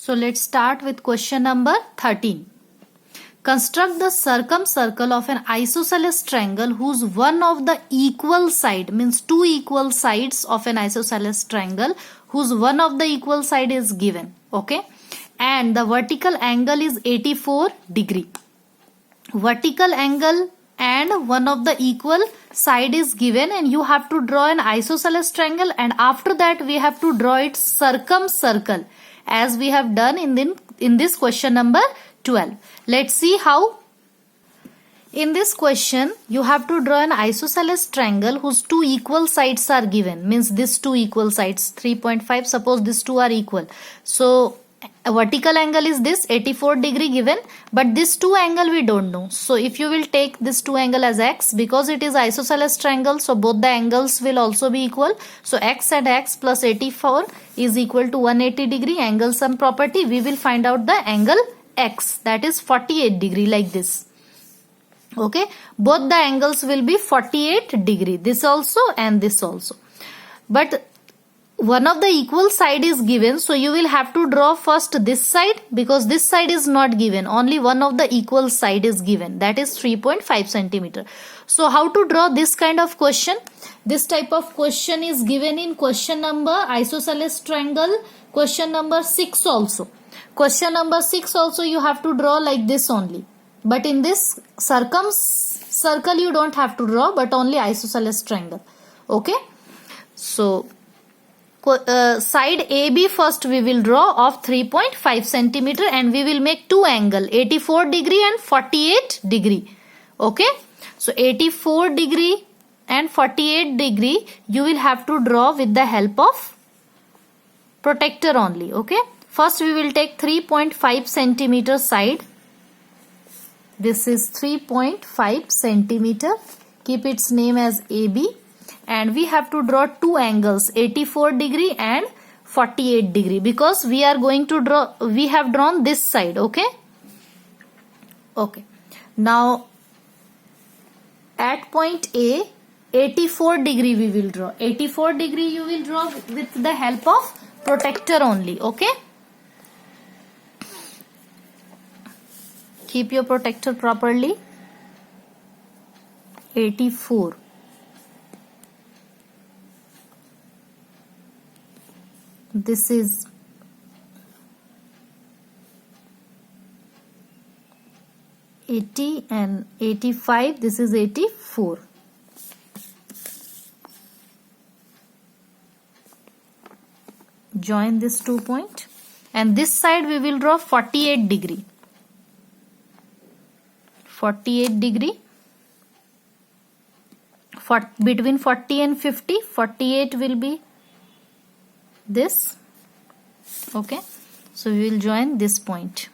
So let's start with question number 13. Construct the circumcircle of an isosceles triangle whose one of the equal side, means two equal sides of an isosceles triangle whose one of the equal side is given. Okay. And the vertical angle is 84 degree. Vertical angle and one of the equal side is given, and you have to draw an isosceles triangle, and after that we have to draw its circumcircle as we have done in this question number 12. Let's see how. In this question, you have to draw an isosceles triangle whose two equal sides are given. Means these two equal sides, 3.5. Suppose these two are equal. So a vertical angle is this 84 degree given, but this two angle we don't know. So if you will take this two angle as x, because it is isosceles triangle, so both the angles will also be equal. So x and x plus 84 is equal to 180 degree. Angle sum property, we will find out the angle x, that is 48 degree, like this. Okay, both the angles will be 48 degree, this also and this also. But one of the equal side is given, so you will have to draw first this side, because this side is not given, only one of the equal side is given, that is 3.5 centimeter. So how to draw this kind of question? This type of question is given in question number isosceles triangle, question number 6 also. Question number 6 also you have to draw like this only. But in this circumcircle you don't have to draw, but only isosceles triangle. Okay. So side AB first we will draw of 3.5 centimeter, and we will make two angle 84 degree and 48 degree. Okay. So 84 degree and 48 degree you will have to draw with the help of protractor only. Okay. First we will take 3.5 centimeter side. This is 3.5 centimeter. Keep its name as AB. And we have to draw two angles 84 degree and 48 degree, because we are going to draw, we have drawn this side. Okay. Okay. Now at point A, 84 degree we will draw. 84 degree you will draw with the help of protractor only. Okay. Keep your protractor properly. 84. This is 80 and 85. This is 84. Join this 2 point, and this side we will draw 48 degree. 48 degree. Between 40 and 50, 48 will be this. Okay. So we will join this point.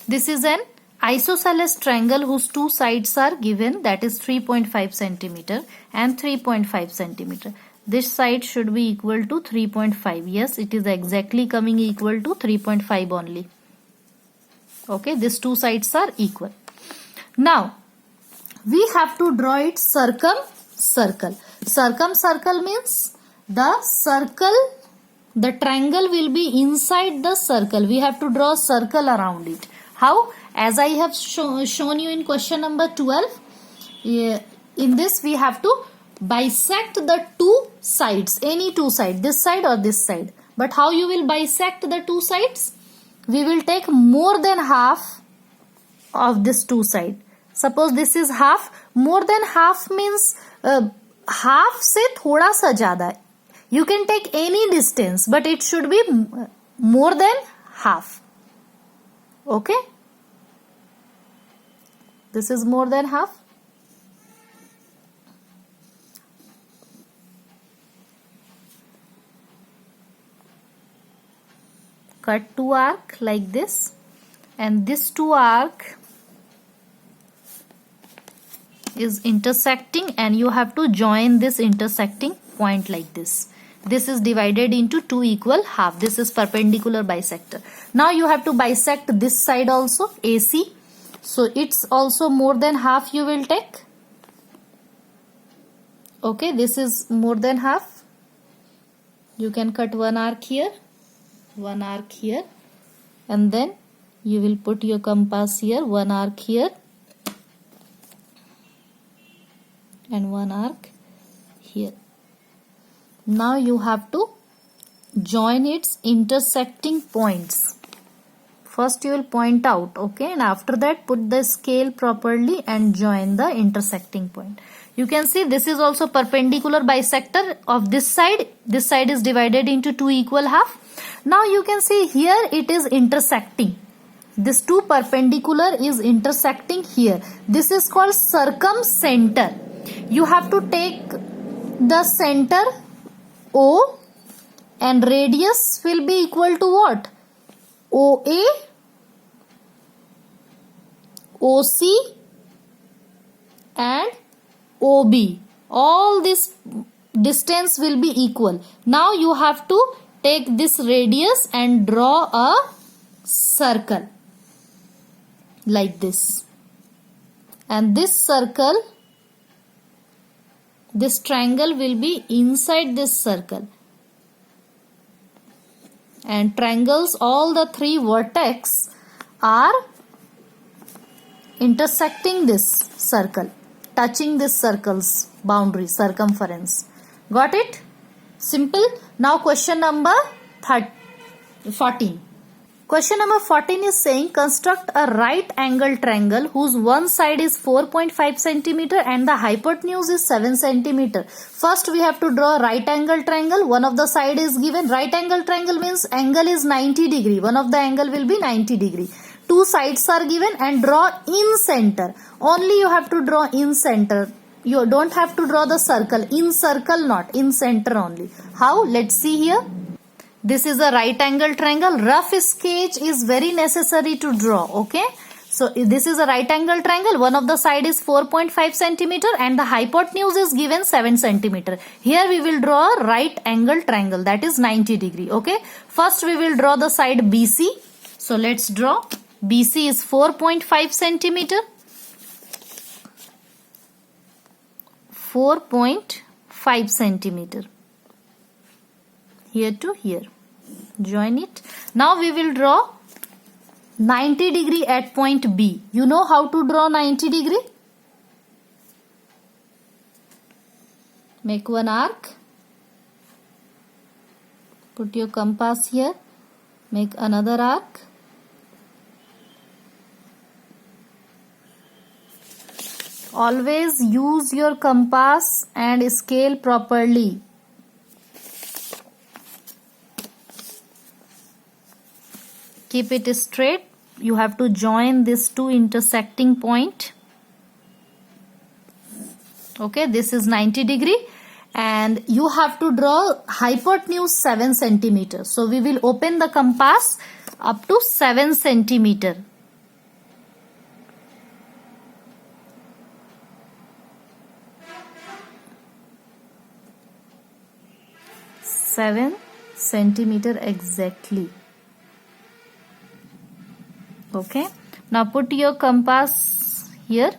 This is an isosceles triangle whose two sides are given, that is 3.5 centimeter and 3.5 centimeter. This side should be equal to 3.5. Yes, it is exactly coming equal to 3.5 only. Okay, these two sides are equal. Now we have to draw its circumcircle. Circumcircle means the circle, the triangle will be inside the circle. We have to draw a circle around it. How? As I have shown you in question number 12. In this we have to bisect the two sides, any two sides, this side or this side. But how you will bisect the two sides? We will take more than half of this two side. Suppose this is half. More than half means half से थोड़ा सा ज़्यादा. You can take any distance, but it should be more than half. Okay. This is more than half. Cut two arc like this, and this two arc is intersecting, and you have to join this intersecting point like this. This is divided into two equal half. This is perpendicular bisector. Now you have to bisect this side also, AC. So it's also more than half you will take. Okay, this is more than half. You can cut one arc here. one arc here, and then you will put your compass here, one arc here and one arc here. Now you have to join its intersecting points. First you will point out, okay, and after that put the scale properly and join the intersecting point. You can see this is also perpendicular bisector of this side. This side is divided into two equal half. Now you can see here it is intersecting. This two perpendicular is intersecting here. This is called circumcenter. You have to take the center O and radius will be equal to what? OA, OC and OB. All this distance will be equal. Now you have to take this radius and draw a circle like this. And this circle, this triangle will be inside this circle. And triangles, all the three vertex are intersecting this circle, touching this circle's boundary, circumference. Got it? Simple. Now question number 14. Question number 14 is saying construct a right angle triangle whose one side is 4.5 centimeter and the hypotenuse is 7 centimeter. First we have to draw a right angle triangle. One of the side is given. Right angle triangle means angle is 90 degree. One of the angle will be 90 degree. Two sides are given and draw in center. Only you have to draw in center. You don't have to draw the circle. In circle not. In center only. How? Let's see here. This is a right angle triangle. Rough sketch is very necessary to draw. Okay. So this is a right angle triangle. One of the side is 4.5 centimeter and the hypotenuse is given 7 centimeter. Here we will draw a right angle triangle, that is 90 degree. Okay. First we will draw the side BC. So let's draw. BC is 4.5 centimeter. 4.5 centimeter. Here to here. Join it. Now we will draw 90 degree at point B. You know how to draw 90 degree? Make one arc. Put your compass here. Make another arc. Always use your compass and scale properly. Keep it straight. You have to join these two intersecting point. Okay, this is 90 degree and you have to draw hypotenuse 7 centimeter. So we will open the compass up to 7 centimeter. Centimeter exactly. Okay. Now put your compass here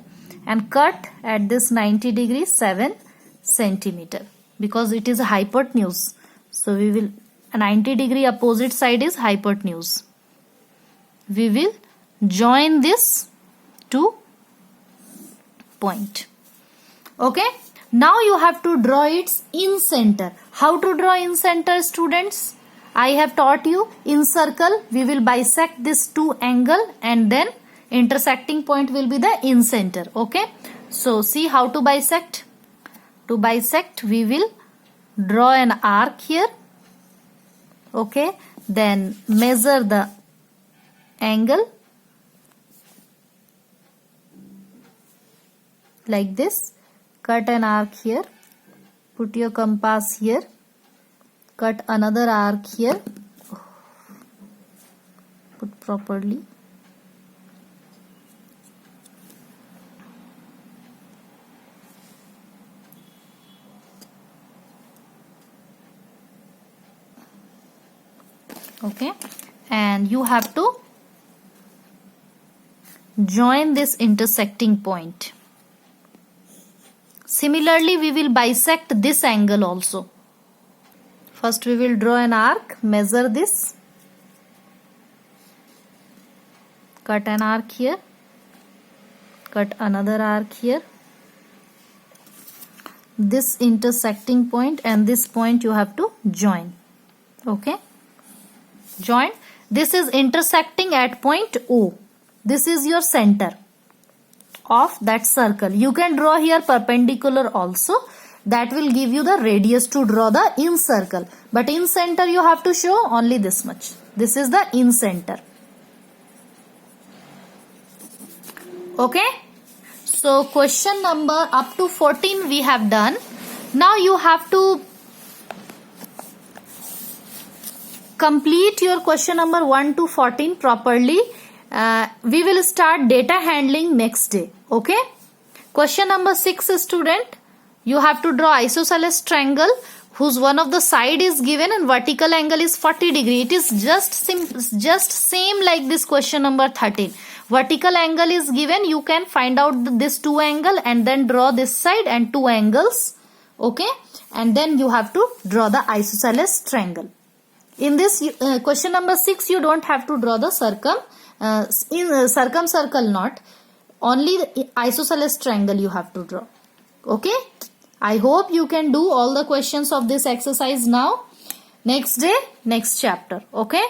and cut at this 90 degree 7 centimeter because it is a hypotenuse. So we will, a 90 degree opposite side is hypotenuse. We will join this two point. Okay. Now you have to draw its in center. How to draw in center, students? I have taught you. In circle we will bisect this two angle and then intersecting point will be the in center. Okay. So see how to bisect. To bisect we will draw an arc here. Okay. Then measure the angle like this. Cut an arc here. Put your compass here. Cut another arc here. Put properly. Okay. And you have to join this intersecting point. Similarly, we will bisect this angle also. First we will draw an arc, measure this cut an arc here, cut another arc here, this intersecting point and this point you have to join. Okay, join. This is intersecting at point O. This is your center of that circle. You can draw here perpendicular also. That will give you the radius to draw the in circle. But in center you have to show only this much. This is the in center. Okay. So question number up to 14 we have done. Now you have to complete your question number 1 to 14 properly. We will start data handling next day. Okay. Question number 6, student. You have to draw isosceles triangle whose one of the side is given and vertical angle is 40 degree. It is just same like this question number 13. Vertical angle is given. You can find out this 2 angle and then draw this side and 2 angles. Okay. And then you have to draw the isosceles triangle. In this question number 6, you don't have to draw the circumcircle knot. Only the isosceles triangle you have to draw. Okay. I hope you can do all the questions of this exercise now. Next day, next chapter. Okay.